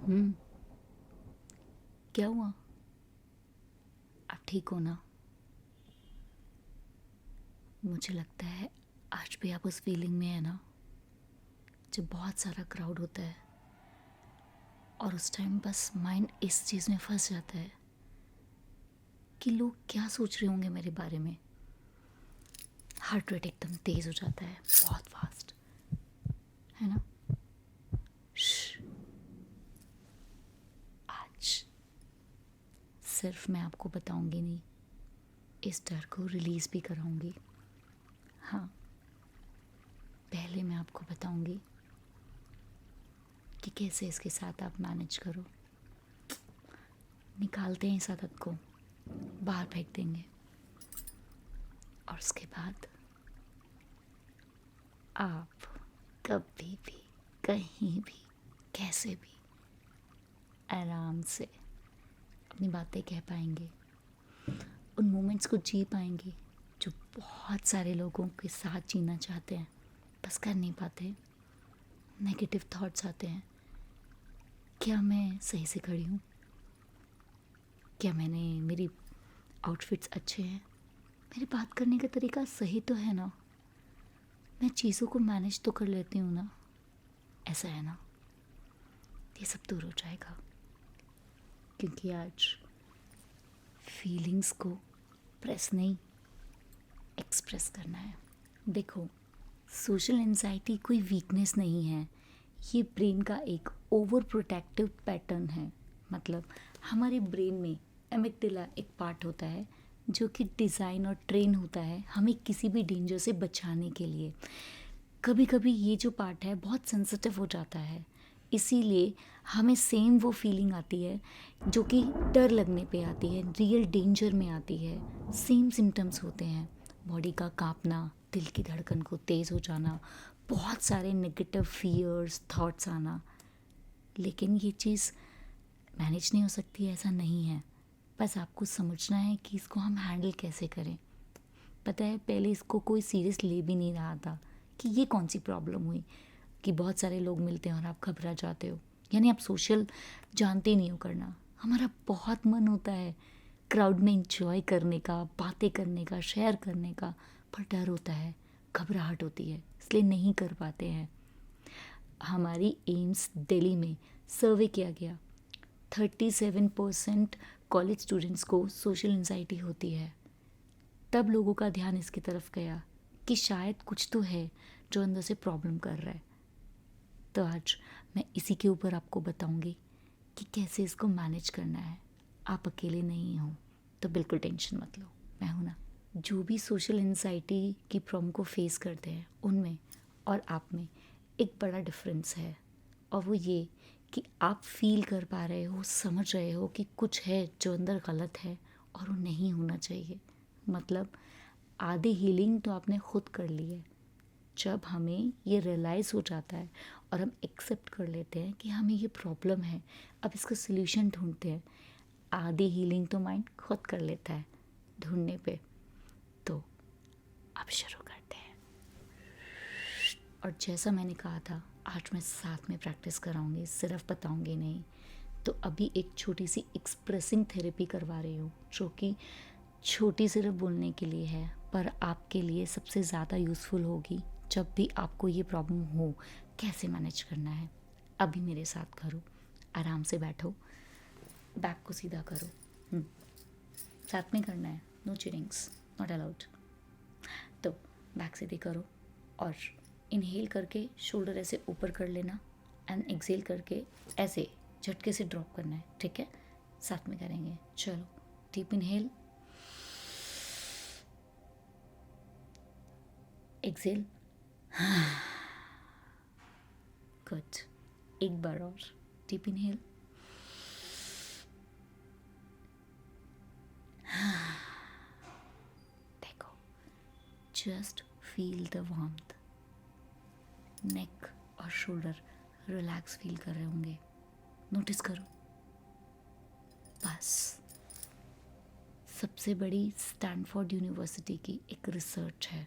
हम्म। क्या हुआ? आप ठीक हो ना? मुझे लगता है आज भी आप उस फीलिंग में है ना, जब बहुत सारा क्राउड होता है और उस टाइम बस माइंड इस चीज़ में फंस जाता है कि लोग क्या सोच रहे होंगे मेरे बारे में। हार्ट रेट एकदम तेज़ हो जाता है, बहुत फास्ट, है ना? श्श, आज सिर्फ मैं आपको बताऊंगी नहीं, इस डर को रिलीज़ भी कराऊंगी। हाँ, पहले मैं आपको बताऊंगी कि कैसे इसके साथ आप मैनेज करो। निकालते हैं इस आदत को, बाहर फेंक देंगे, और उसके बाद आप कभी भी, कहीं भी, कैसे भी आराम से अपनी बातें कह पाएंगे, उन मोमेंट्स को जी पाएंगे जो बहुत सारे लोगों के साथ जीना चाहते हैं, बस कर नहीं पाते। नेगेटिव थॉट्स आते हैं, क्या मैं सही से खड़ी हूँ? क्या मेरी आउटफिट्स अच्छे हैं? मेरी बात करने का तरीका सही तो है ना? मैं चीज़ों को मैनेज तो कर लेती हूँ ना? ऐसा है ना? ये सब दूर हो जाएगा, क्योंकि आज फीलिंग्स को प्रेस नहीं, एक्सप्रेस करना है। देखो, सोशल एंजाइटी कोई वीकनेस नहीं है, ये ब्रेन का एक ओवर प्रोटेक्टिव पैटर्न है। मतलब हमारे ब्रेन में एमिगडाला एक पार्ट होता है जो कि डिज़ाइन और ट्रेन होता है हमें किसी भी डेंजर से बचाने के लिए। कभी कभी ये जो पार्ट है बहुत सेंसिटिव हो जाता है, इसीलिए हमें सेम वो फीलिंग आती है जो कि डर लगने पे आती है, रियल डेंजर में आती है। सेम सिम्टम्स होते हैं, बॉडी का कांपना, दिल की धड़कन को तेज़ हो जाना, बहुत सारे नेगेटिव फियर्स थॉट्स आना। लेकिन ये चीज़ मैनेज नहीं हो सकती, ऐसा नहीं है। बस आपको समझना है कि इसको हम हैंडल कैसे करें। पता है, पहले इसको कोई सीरियस ले भी नहीं रहा था कि ये कौन सी प्रॉब्लम हुई कि बहुत सारे लोग मिलते हैं और आप घबरा जाते हो, यानी आप सोशल जानते नहीं हो करना। हमारा बहुत मन होता है क्राउड में इंजॉय करने का, बातें करने का, शेयर करने का, पर डर होता है, घबराहट होती है, इसलिए नहीं कर पाते हैं। हमारी एम्स दिल्ली में सर्वे किया गया, 37% कॉलेज स्टूडेंट्स को सोशल एंजाइटी होती है। तब लोगों का ध्यान इसकी तरफ गया कि शायद कुछ तो है जो अंदर से प्रॉब्लम कर रहा है। तो आज मैं इसी के ऊपर आपको बताऊंगी कि कैसे इसको मैनेज करना है। आप अकेले नहीं हो, तो बिल्कुल टेंशन मत लो, मैं हूं ना। जो भी सोशल एंजाइटी की प्रॉब्लम को फेस करते हैं, उनमें और आप में एक बड़ा डिफरेंस है, और वो ये कि आप फील कर पा रहे हो, समझ रहे हो कि कुछ है जो अंदर गलत है और वो नहीं होना चाहिए। मतलब आधी हीलिंग तो आपने खुद कर ली है। जब हमें ये रियलाइज़ हो जाता है और हम एक्सेप्ट कर लेते हैं कि हमें ये प्रॉब्लम है, अब इसका सल्यूशन ढूंढते हैं, आधी हीलिंग तो माइंड खुद कर लेता है ढूंढने पे। तो अब शुरू करते हैं। और जैसा मैंने कहा था, आज मैं साथ में प्रैक्टिस कराऊंगी, सिर्फ बताऊंगी नहीं। तो अभी एक छोटी सी एक्सप्रेसिंग थेरेपी करवा रही हूँ, जो कि छोटी सिर्फ बोलने के लिए है, पर आपके लिए सबसे ज़्यादा यूज़फुल होगी जब भी आपको ये प्रॉब्लम हो कैसे मैनेज करना है। अभी मेरे साथ करो, आराम से बैठो, बैक को सीधा करो। साथ में करना है, नो चीटिंग्स, नॉट अलाउड। तो बैक सीधी करो और इनहेल करके शोल्डर ऐसे ऊपर कर लेना, एंड एक्सेल करके ऐसे झटके से ड्रॉप करना है, ठीक है? साथ में करेंगे, चलो। Deep inhale, exhale, good. एक बार और, डीप इनहेल, देखो, just feel the warmth. Neck और शोल्डर रिलैक्स फील कर रहे होंगे, नोटिस करो। बस। सबसे बड़ी स्टैनफोर्ड यूनिवर्सिटी की एक रिसर्च है,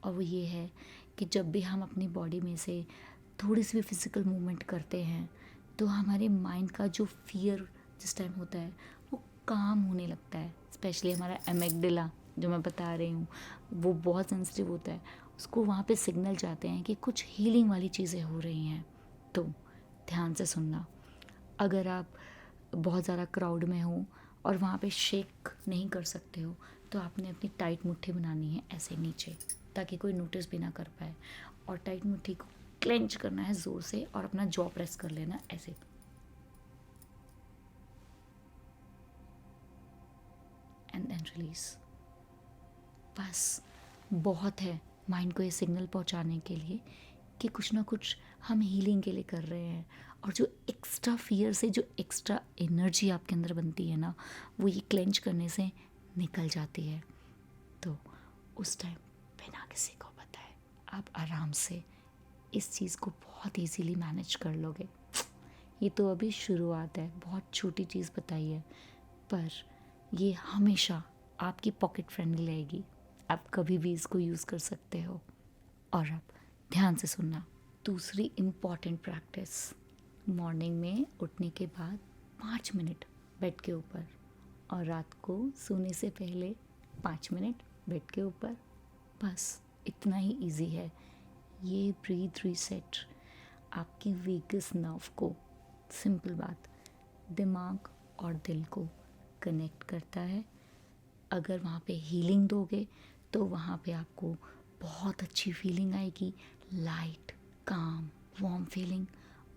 और वो ये है कि जब भी हम अपनी बॉडी में से थोड़ी सी भी फिज़िकल मूवमेंट करते हैं, तो हमारे माइंड का जो फियर जिस टाइम होता है वो काम होने लगता है। स्पेशली हमारा एमिगडाला जो मैं बता रही हूँ वो बहुत सेंसिटिव होता है, उसको वहाँ पे सिग्नल जाते हैं कि कुछ हीलिंग वाली चीज़ें हो रही हैं। तो ध्यान से सुनना। अगर आप बहुत ज़्यादा क्राउड में हो और वहाँ पे शेक नहीं कर सकते हो तो आपने अपनी टाइट मुट्ठी बनानी है ऐसे नीचे, ताकि कोई नोटिस भी ना कर पाए। और टाइट मुट्ठी को क्लेंच करना है ज़ोर से और अपना जॉ प्रेस कर लेना ऐसे। And then release. बस बहुत है माइंड को ये सिग्नल पहुंचाने के लिए कि कुछ ना कुछ हम हीलिंग के लिए कर रहे हैं। और जो एक्स्ट्रा फियर से जो एक्स्ट्रा एनर्जी आपके अंदर बनती है ना, वो ये क्लेंच करने से निकल जाती है। तो उस टाइम बिना किसी को बताए आप आराम से इस चीज़ को बहुत इजीली मैनेज कर लोगे। ये तो अभी शुरुआत है, बहुत छोटी चीज़ बताई है, पर ये हमेशा आपकी पॉकेट फ्रेंडली रहेगी। आप कभी भी इसको यूज़ कर सकते हो। और अब ध्यान से सुनना। दूसरी इम्पॉर्टेंट प्रैक्टिस, मॉर्निंग में उठने के बाद 5 मिनट बेड के ऊपर, और रात को सोने से पहले 5 मिनट बेड के ऊपर। बस इतना ही इजी है। ये ब्रीथ रीसेट आपकी वेगस नर्व को, सिंपल बात, दिमाग और दिल को कनेक्ट करता है। अगर वहाँ पे हीलिंग दोगे तो वहाँ पे आपको बहुत अच्छी फीलिंग आएगी, लाइट, काम, वार्म फीलिंग।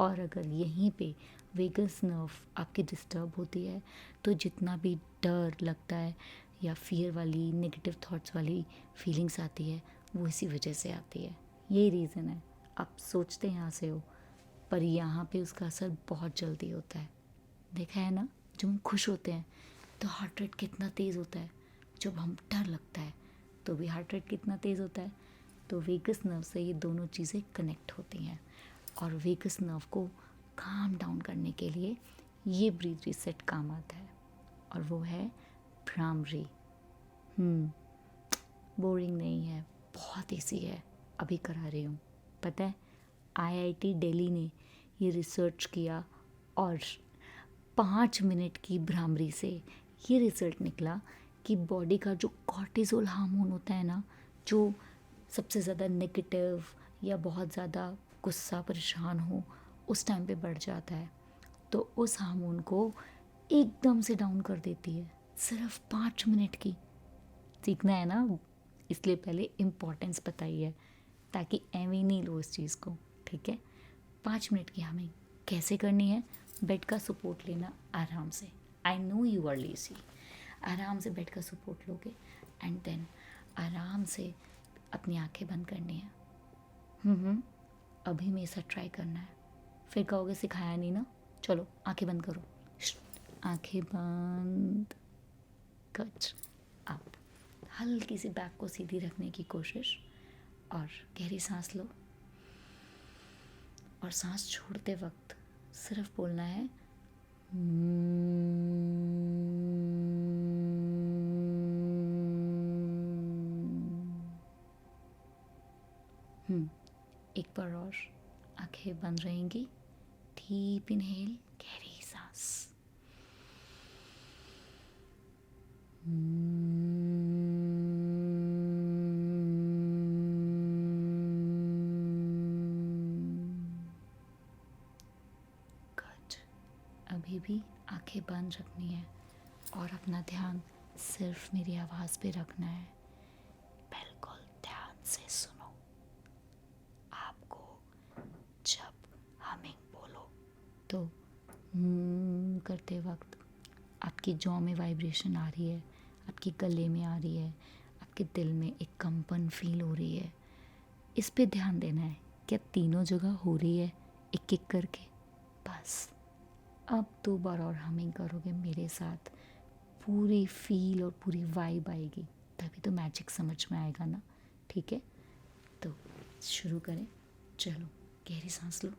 और अगर यहीं पे वेगस नर्व आपकी डिस्टर्ब होती है तो जितना भी डर लगता है या फियर वाली नेगेटिव थॉट्स वाली फीलिंग्स आती है वो इसी वजह से आती है। यही रीज़न है। आप सोचते यहाँ से हो पर यहाँ पे उसका असर बहुत जल्दी होता है। देखा है ना, जब हम खुश होते हैं तो हार्ट रेट कितना तेज़ होता है, जब हम डर लगता है तो भी हार्ट रेट कितना तेज़ होता है। तो वेगस नर्व से ये दोनों चीज़ें कनेक्ट होती हैं और वेगस नर्व को काम डाउन करने के लिए ये ब्रीथ रीसेट काम आता है, और वो है भ्रामरी। बोरिंग नहीं है, बहुत ईजी है। अभी करा रही हूँ। पता है आईआईटी दिल्ली ने ये रिसर्च किया और 5 मिनट की भ्रामरी से ये रिजल्ट निकला कि बॉडी का जो कॉर्टिसोल हार्मोन होता है ना, जो सबसे ज़्यादा नेगेटिव या बहुत ज़्यादा गुस्सा परेशान हो उस टाइम पे बढ़ जाता है। तो उस हार्मोन को एकदम से डाउन कर देती है, सिर्फ 5 मिनट की। सीखना है ना, इसलिए पहले इम्पोर्टेंस बताई है ताकि एवं नहीं लो इस चीज़ को। ठीक है, 5 मिनट की हमें कैसे करनी है? बेड का सपोर्ट लेना आराम से। I know you are lazy. आराम से बेड का सपोर्ट लोगे एंड देन आराम से अपनी आंखें बंद करनी है। अभी में ऐसा ट्राई करना है, फिर कहोगे सिखाया नहीं ना। चलो आंखें बंद करो। आंखें बंद। कच अप। हल्की सी बैक को सीधी रखने की कोशिश और गहरी सांस लो। और सांस छोड़ते वक्त सिर्फ बोलना है एक बार और आंखें बंद रहेंगी। डीप इनहेल, गहरी सांस। गुड। अभी भी आंखें बंद रखनी है और अपना ध्यान सिर्फ मेरी आवाज़ पे रखना है। बिल्कुल ध्यान से सुनो। आपको जब हमिंग बोलो तो करते वक्त आपकी जॉ में वाइब्रेशन आ रही है, आपके गले में आ रही है, आपके दिल में एक कंपन फील हो रही है। इस पे ध्यान देना है, क्या तीनों जगह हो रही है एक एक करके। बस अब 2 बार और हमिंग करोगे मेरे साथ, पूरी फील और पूरी वाइब आएगी, तभी तो मैजिक समझ में आएगा ना। ठीक है, तो शुरू करें। चलो गहरी सांस लो।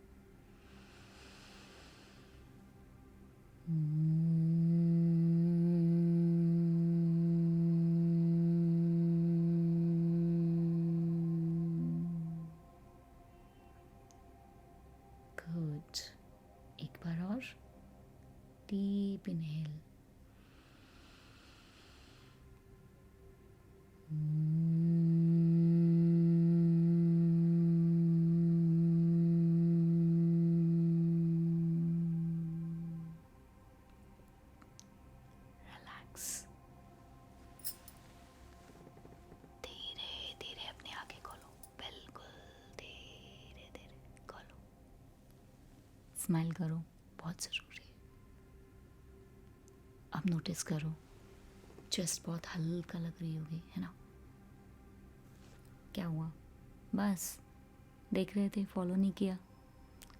गुड। एक बार डीप इनहेल, रिलैक्स। धीरे धीरे अपनी आंखें खोलो, बिल्कुल धीरे धीरे खोलो। स्माइल करो, बहुत ज़रूरी है। अब नोटिस करो, चेस्ट बहुत हल्का लग रही होगी, है ना? क्या हुआ? बस देख रहे थे, फॉलो नहीं किया,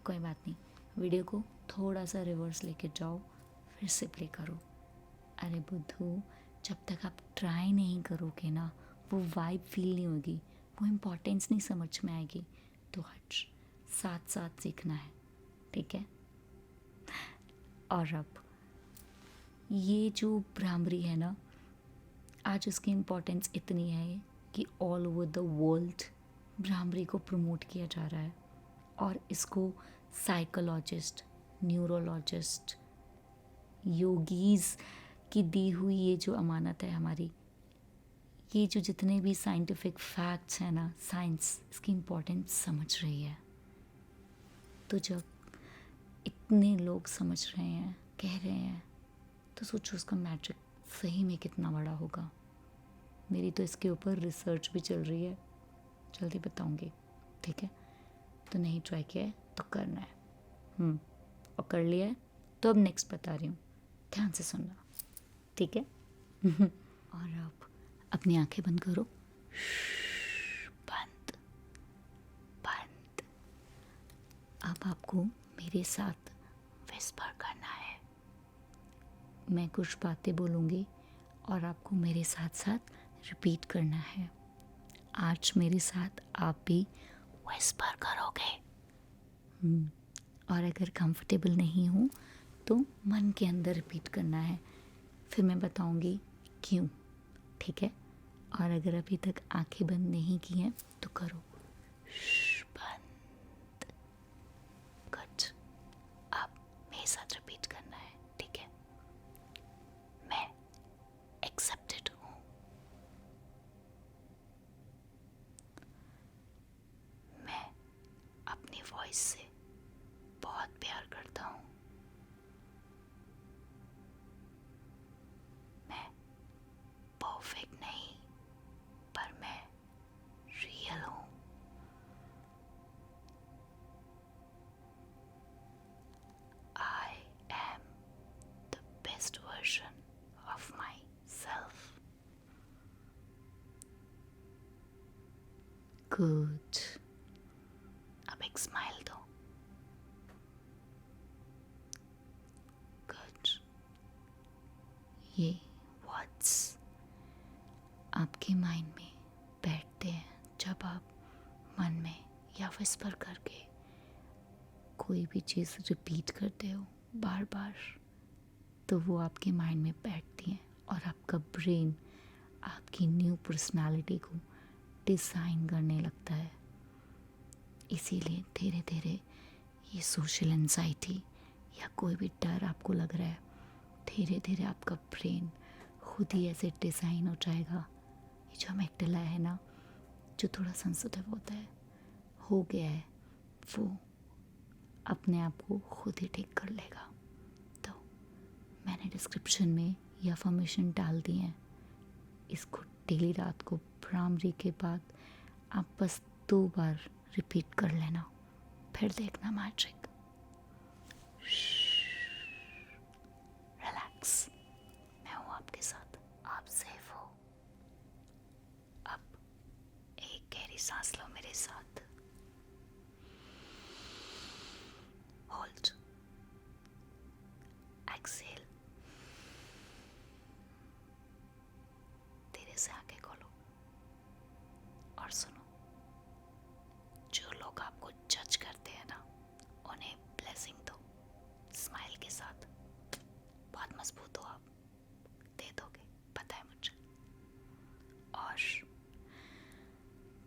कोई बात नहीं। वीडियो को थोड़ा सा रिवर्स लेके जाओ, फिर से प्ले करो। अरे बुद्धू, जब तक आप ट्राई नहीं करोगे ना, वो वाइब फील नहीं होगी, वो इम्पोर्टेंस नहीं समझ में आएगी। तो हट, साथ साथ सीखना है, ठीक है? और अब ये जो भ्रामरी है ना, आज उसकी इम्पोर्टेंस इतनी है कि all over the world bhramari को प्रमोट किया जा रहा है। और इसको साइकोलॉजिस्ट, न्यूरोलॉजिस्ट, योगीज़ की दी हुई ये जो अमानत है हमारी, ये जो जितने भी साइंटिफिक फैक्ट्स हैं ना, साइंस इसकी इम्पोर्टेंस समझ रही है। तो जब इतने लोग समझ रहे हैं, कह रहे हैं, तो सोचो उसका मैजिक सही में कितना बड़ा होगा। मेरी तो इसके ऊपर रिसर्च भी चल रही है, जल्दी बताऊंगी, ठीक है? तो नहीं ट्राई किया है तो करना है, और कर लिया है तो अब नेक्स्ट बता रही हूँ, ध्यान से सुनना, ठीक है? और अब अपनी आंखें बंद करो। बंद बंद। अब आपको मेरे साथ विस्पर करना है। मैं कुछ बातें बोलूँगी और आपको मेरे साथ साथ रिपीट करना है। आज मेरे साथ आप भी विस्पर करोगे। और अगर कंफर्टेबल नहीं हो तो मन के अंदर रिपीट करना है, फिर मैं बताऊंगी क्यों, ठीक है? और अगर अभी तक आंखें बंद नहीं की हैं तो करो। बंद। गुड। अब मेरे साथ रिपीट करना है, ठीक है? मैं एक्सेप्टेड हूँ। मैं अपनी वॉइस से बहुत प्यार करता हूँ। मैं परफेक्ट नहीं, पर मैं रियल हूँ। I am the best version of myself. Good. अब एक स्माइल दो। गुड। ये वर्ड्स आपके माइंड में बैठते हैं जब आप मन में या विस्पर करके कोई भी चीज़ रिपीट करते हो बार बार, तो वो आपके माइंड में बैठती हैं और आपका ब्रेन आपकी न्यू पर्सनालिटी को डिज़ाइन करने लगता है। इसीलिए धीरे धीरे ये सोशल एंजाइटी या कोई भी डर आपको लग रहा है, धीरे धीरे आपका ब्रेन खुद ही ऐसे डिज़ाइन हो जाएगा। ये जो अमिग्डाला है ना, जो थोड़ा सेंसिटिव होता है, हो गया है, वो अपने आप को खुद ही ठीक कर लेगा। तो मैंने डिस्क्रिप्शन में ये अफर्मेशन डाल दी है। इसको डेली रात को भ्रामरी के बाद आप बस 2 बार रिपीट कर लेना, फिर देखना मैजिक। रिलैक्स, मैं हूँ आपके साथ, आप सेफ हो। अब एक गहरी सांस लो मेरे साथ। Hold, exhale. धीरे से आंखें खोलो और सुनो। जो लोग आपको जज करते हैं ना, उन्हें ब्लेसिंग दो स्माइल के साथ। बहुत मजबूत हो आप, दे दोगे, पता है मुझे। और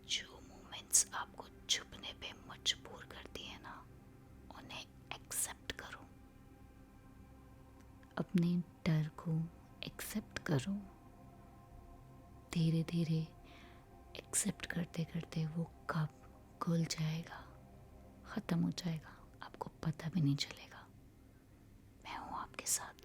जो मोमेंट्स आपको छुपने पे मजबूर करती है ना, उन्हें एक्सेप्ट करो। अपने डर को एक्सेप्ट करो। धीरे धीरे एक्सेप्ट करते करते वो कब खुल जाएगा, ख़त्म हो जाएगा, आपको पता भी नहीं चलेगा। मैं हूँ आपके साथ।